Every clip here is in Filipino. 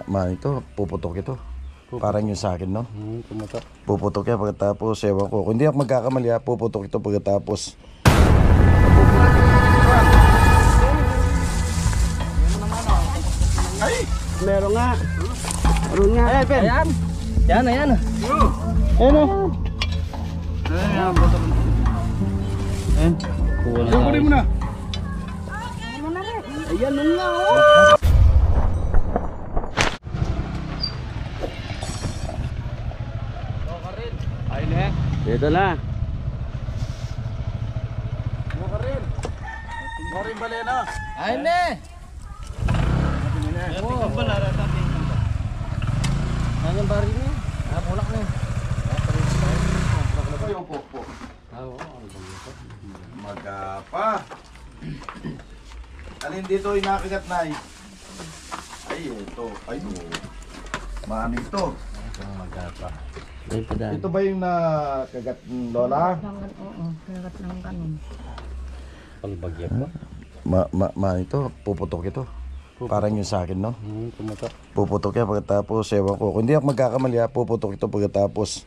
Ito, puputok ito. Parang yung sa akin, no? Pumutok. Puputok yan pagkatapos, ewan ko. Kung hindi ako magkakamali, puputok ito pagkatapos. Ay! Meron nga. Meron nga. Ayan. Yan, ayan. Ayan o. Ayan, botol. Ayan. Kunin mo na. Ayan nga o. Dito na. Mukha rin. Mukha rin balena. Ayun na. Ano yung bari niya? Pulak na. Po. Magapa. Alin dito yung nakagat na eh. Ay, ito. Ay, maaming to. Magapa. Ito ba yung nakagat ng lola? Oo, kagat ng kanon. Palbagya pa. Ito, puputok ito. Parang yung sa akin, no? Pumutok. Puputok yan pagkatapos, ewan ko. Kung hindi ako magkakamali, puputok ito pagkatapos.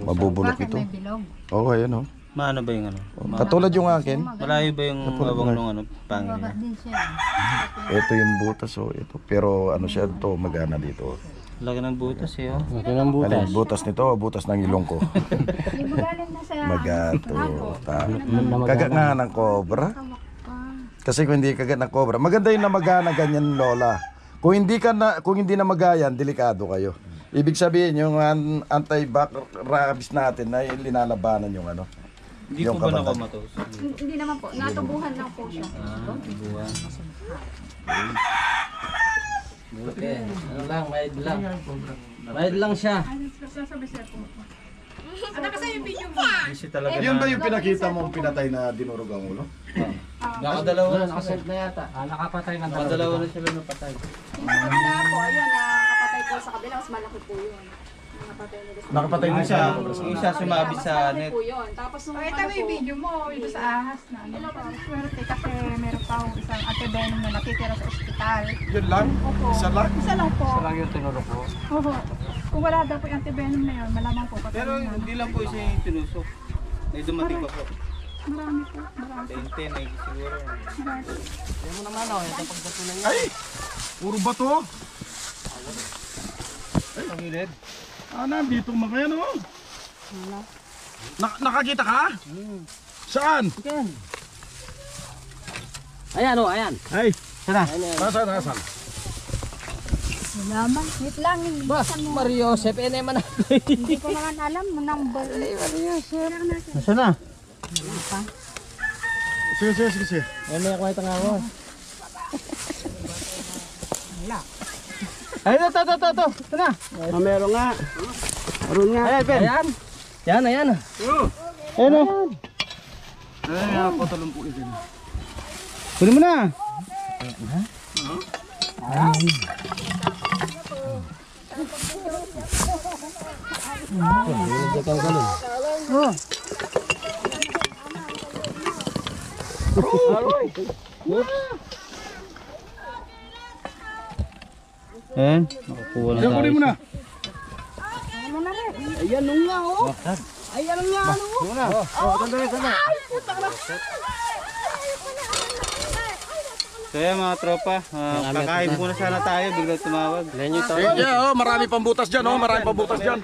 Mabubulok Bakit ito. may bilog? Oo, ayan, oh. Maano ba yung ano? Katulad yung akin. Malayo ba yung abang nung ano? Pangin Bagat niya? din siya. Ito yung butas, oh. Ito. Pero ano siya, ito magana dito. Laki ng butas eh oh. Laki ng butas. Alin, butas nito, butas ng ilong ko. Hindi mo galing na sa Magato. Kagat nga ng cobra. Kasi kung hindi kagat ng cobra, maganda yung namagana ganyan, lola. Kung hindi na magayan, delikado kayo. Ibig sabihin yung anti-rabies natin na linalabanan yung ano. Hindi yung po ba kabandag. nakamatos? Hindi naman po. Natubuhan lang po siya. Buwan. Okay. Ano lang, mahid lang. Mahid lang siya. Ano kasi yung video mo? Kasi talaga Yun ba yung pinakita mong pinatay na dinurog ang ulo? Nakadalawa na Nakasend na yata. Nakapatay na dalawa. Nakadalawa na sila napatay. Yung sa kabila po, ayun, nakapatay po sa kabila. Mas malaki po yun. Nakapatay nila sa Nakapatay din siya. Yung isa sumabi Mas sa malaki net. po yun. Tapos nung Pakita mo yung video mo, yung sa ahas na ano. Swerte kasi meron pa akong isang antivenom na nakitira sa ospital. Yun lang? Opo. Isa lang? Isa lang po. Ito lang yung tinuro ko. Opo. Kung wala daw po yung antivenom na yun, malamang po. Pero hindi lang po isa yung tinusok. May dumating pa po. Marami po. Marami. 10 ay siguro. Yan mo naman oh. Ito pagkatuloy niya. Ay! Puro bato. Ay, ang gilid. Nandito mga yan, oh. Nakakita ka? Saan? Ayan oh, ayan. Ay, Sana. nasaan? Salamat. Wait lang. Ba, Mario, Joseph, naman na. Hindi ko naman alam mo number. Nasaan na? Sige. Ayan may kwenta nga ako. Ay, ito. Ito na. Meron nga. Meron nga. Ayan, Ben. Ayan. Yan, ayan. Ayan o. Ayan, patulong po ito. Kunin mo na. Ayan, nakakuha na tayo. Kunin mo na. Ayan nga oh. Ayan nga oh. Sandali. So yan mga tropa, kakain muna sana tayo, biglang tumawag. Lenyo to. Yeah, marami pang butas dyan, marami pang butas dyan.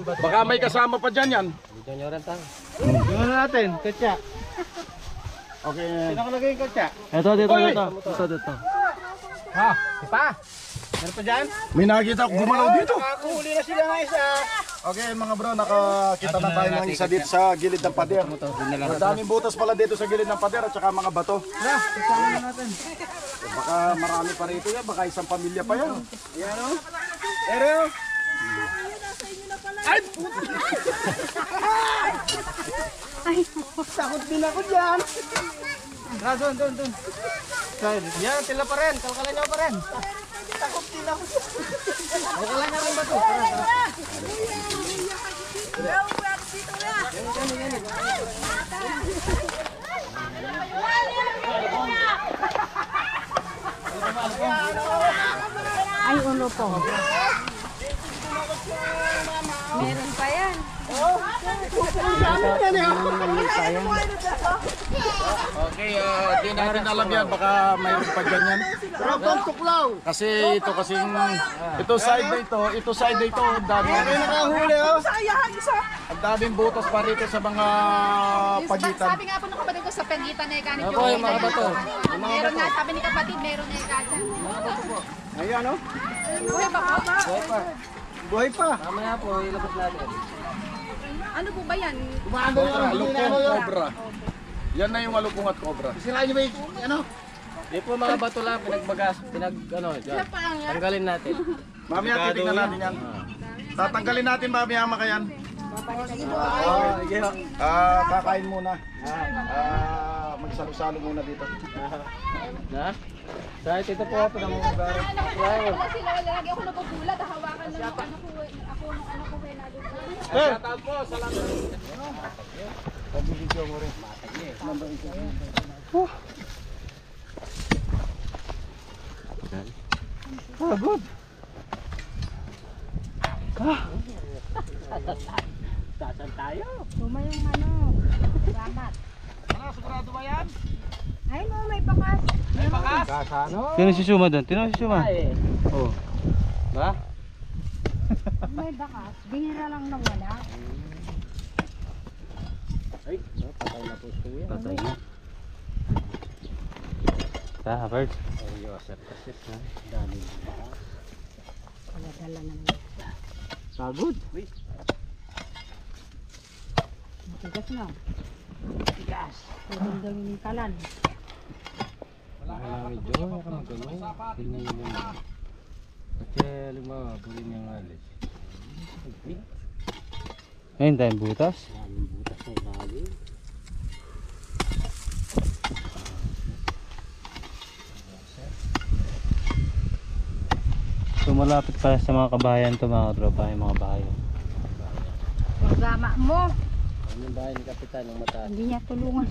Baka may kasama pa dyan yan. Video nyo rin tayo. Tingnan natin, katsa. Okay. Sino ka lagay yung katsa? Ito, dito. Ha? Pa? Meron pa dyan? May nakita ako gumalaw dito. Nakakahuli na sila ng isa. Okay mga bro, nakakita na tayo ng isa dito sa gilid ng pader. Madaming butas pala dito sa gilid ng pader at saka mga bato. Kasama na natin. Baka marami pa rito yan, baka isang pamilya pa yan. Ayan o. Ero. Ay, takot din ako dyan. Tara, doon. Yan, tila pa rin. Kalkalan nyo pa rin. Takot din ako. Kalkalan nyo rin ba ito? Tara. Ay, ulo malupong. Meron pa yan. Okay, di natin alam yan. Baka mayroon pa ganyan. Kasi ito kasing... Ito side na ito. Ang dami. Nakahuli, oh. Ang daming butas pa rito sa mga pagitan. Sabi nga po ng kapatid ko sa pagitan na ikanit Ako, yung mga bato. Meron nga, sabi ni kapatid, meron na ikanit. Ayan, oh. Buhay pa po? Buhay pa. Buhay pa. Mamaya po, ilabas natin. Ano po ba yan? Malupong cobra. Yan na yung malupong at cobra. Sirain niyo ba yung, ano? Di po mga bato lang, dyan. Tanggalin natin. Mamaya titignan natin yan. Tatanggalin natin mamaya makayan. Kakain muna. Magsalo-salo muna dito. Na? Kahit ito po ako ng mga lugar. Wow. Kasi lagi ako nagugulat, hawakan lang ako nung ano ko eh, nandun. Shoutout po, salamat. Pabibigyan mo rin. Good. Tuma yung ano, ramat. Sigurado ba yan? Ay no, may bakas. May bakas? Sino si Suma doon? Tino si Suma. Oh. Ba? May bakas. Binira lang nawala. Patay na. Bird. Dala na. Pagod. Matigas na. Matigas. Magandang yung kalan. Medyo ayun tayong butas. So malapit pa sa mga kabayan to mga tropa, yung mga bahay. Programa mo. Yung bahay ni Kapitan, yung mataas. Hindi niya tulungan.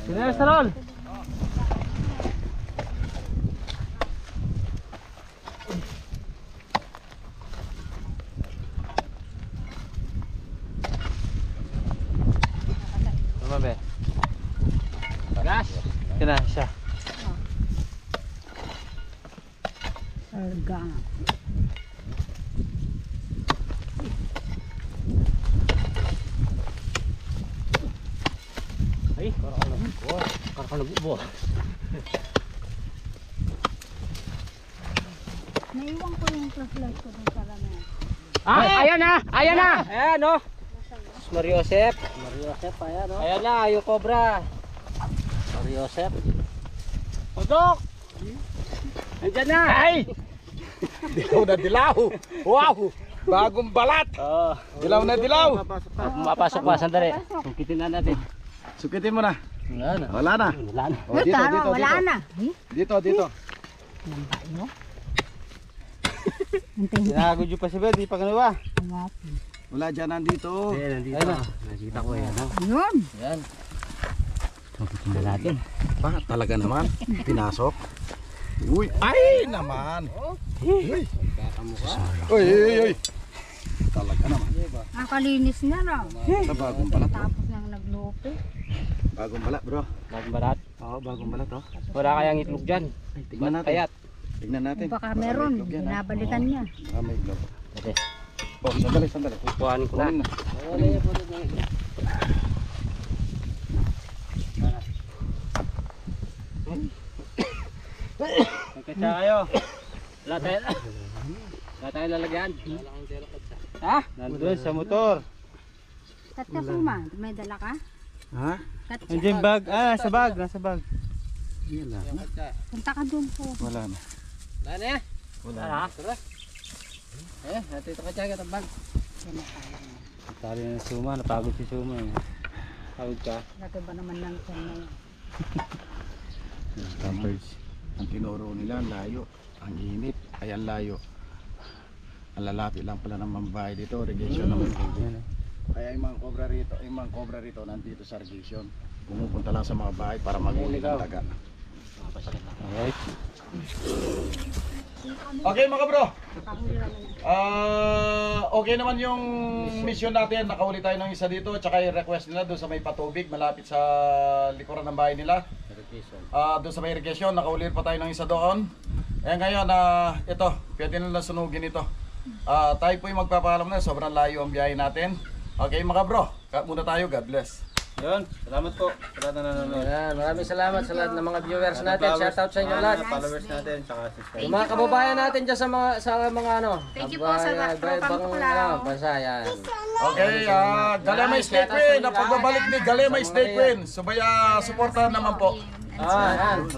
Sino sa rol? Tama ba? Gas! Kina siya. Sarga. Ay, karkalabubo. Naiwan ko yung flashlight ko dun sa ramen. Ayan na! Ayan na! Ayan o. Mariosep. Mariosep, ayan o. Ayan na, yung cobra. Mariosep. Pagok! Andyan na. Ay! Dilaw na dilaw. Wow! Bagong balat. Oo. Dilaw na dilaw. Mapasok pa, sandali. Sukitin na natin. Sukitin mo na. Wala na. Wala na. Wala na. O, dito, Tama, dito, wala dito. na. Dito. Sinagod yung pa si Ben, di pa kanawa. Wala dyan, nandito. Ayan, nandito. Nakita ko yan. Yun. Ayan. Tingnan natin. Pa, talaga naman. Pinasok. Uy, ay naman. Uy. Uy. Talaga naman. Nakalinis na raw. Sa bagong balat. Tapos nang naglupi. Bagong balat, bro. Bagong balat. Oo, bagong balat, oh. Wala kayang itlog dyan. Tingnan natin. Kayat. Tingnan natin. Baka meron. may itlog yan, ha? Binabalikan niya. Baka may itlog. Ate. Oh, sandali. Kuhanin ko na. Kunin na. Nagkatsa kayo. Wala tayo lalagyan. Ha? Nandun sa motor. Kat ka suma. May dala ka? Ha? Kat ka. Nandiyan bag. Ah, nasa bag. Nasa bag. Yan na. Punta ka doon po. Wala na. Wala na eh. Wala na. Tara. Natin ito katsa ka bag. Tali na si Suma. Napagod si Suma. Pagod ka. Dati ba naman lang siya na yun? Campers. Ang tinuro nila, layo. Ang init. Ay, ang layo. Ang lalapit lang pala ng mambahay dito. Irrigation naman. Kaya yung mga cobra rito, nandito sa irrigation. Pumupunta lang sa mga bahay para mag-uli ng dagat. Alright. Okay mga bro. Okay naman yung mission natin. Nakahuli tayo ng isa dito. Tsaka yung request nila doon sa may patubig malapit sa likuran ng bahay nila. Doon sa may irrigation. Nakahuli pa tayo ng isa doon. Eh ngayon, ito, pwede na lang sunugin ito. Tayo po yung magpapaalam na. Sobrang layo ang biyahe natin. Okay mga bro, cut muna tayo. God bless. Yun, salamat po sa lahat na nanonood. Ayan, maraming salamat sa lahat ng mga viewers natin. Shout out sa inyo lahat. Followers natin, tsaka subscribers. Yung mga kababayan natin dyan sa mga ano. Thank you po sa tropang tuklaw. Bansa, yan. Okay, Galemay State Queen. Ang pagbabalik ni Galemay State Queen. Subaya, supportahan naman po. Yan.